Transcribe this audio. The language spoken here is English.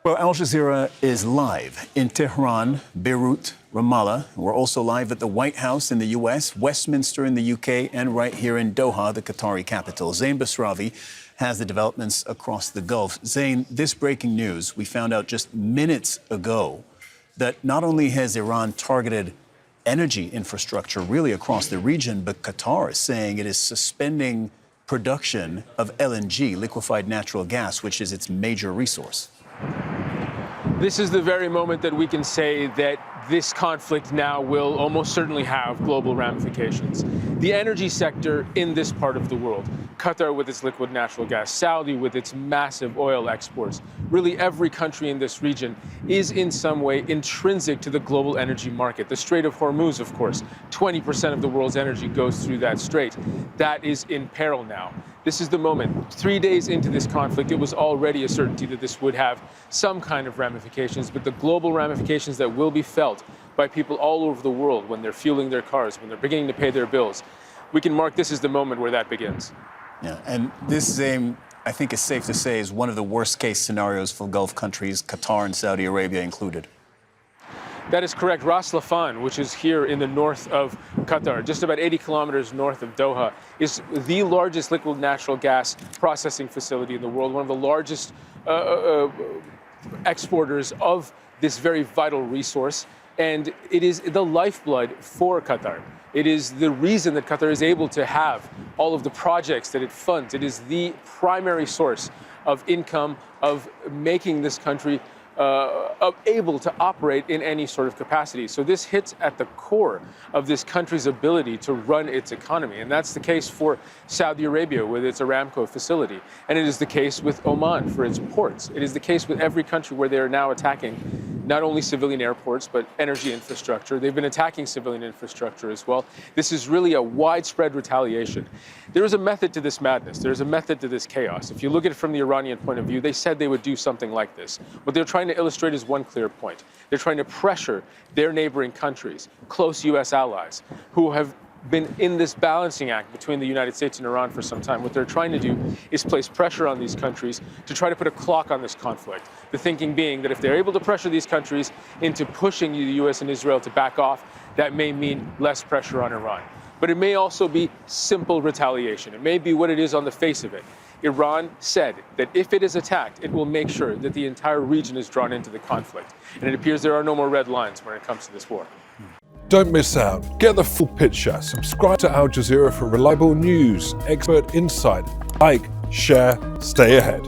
Well, Al Jazeera is live in Tehran, Beirut, Ramallah. We're also live at the White House in the U.S., Westminster in the U.K., and right here in Doha, the Qatari capital. Zein Basravi has the developments across the Gulf. Zein, this breaking news, we found out just minutes ago that not only has Iran targeted energy infrastructure really across the region, but Qatar is saying it is suspending production of LNG, liquefied natural gas, which is its major resource. This is the very moment that we can say that this conflict now will almost certainly have global ramifications. The energy sector in this part of the world, Qatar with its liquid natural gas, Saudi with its massive oil exports, really every country in this region is in some way intrinsic to the global energy market. The Strait of Hormuz, of course, 20% of the world's energy goes through that strait. That is in peril now. This is the moment. 3 days into this conflict, it was already a certainty that this would have some kind of ramifications, but the global ramifications that will be felt by people all over the world when they're fueling their cars, when they're beginning to pay their bills, we can mark this as the moment where that begins. Yeah, and this, I think it's safe to say, is one of the worst case scenarios for Gulf countries, Qatar and Saudi Arabia included. That is correct. Ras Laffan, which is here in the north of Qatar, just about 80 kilometers north of Doha, is the largest liquid natural gas processing facility in the world, one of the largest exporters of this very vital resource. And it is the lifeblood for Qatar. It is the reason that Qatar is able to have all of the projects that it funds. It is the primary source of income, of making this country able to operate in any sort of capacity. So this hits at the core of this country's ability to run its economy. And that's the case for Saudi Arabia with its Aramco facility. And it is the case with Oman for its ports. It is the case with every country where they are now attacking not only civilian airports, but energy infrastructure. They've been attacking civilian infrastructure as well. This is really a widespread retaliation. There is a method to this madness. There is a method to this chaos. If you look at it from the Iranian point of view, they said they would do something like this. What they're trying to illustrate is one clear point. They're trying to pressure their neighboring countries, close U.S. allies, who have been in this balancing act between the United States and Iran for some time. What they're trying to do is place pressure on these countries to try to put a clock on this conflict. The thinking being that if they're able to pressure these countries into pushing the U.S. and Israel to back off, that may mean less pressure on Iran. But it may also be simple retaliation. It may be what it is on the face of it. Iran said that if it is attacked, it will make sure that the entire region is drawn into the conflict. And it appears there are no more red lines when it comes to this war. Don't miss out. Get the full picture. Subscribe to Al Jazeera for reliable news, expert insight. Like, share, stay ahead.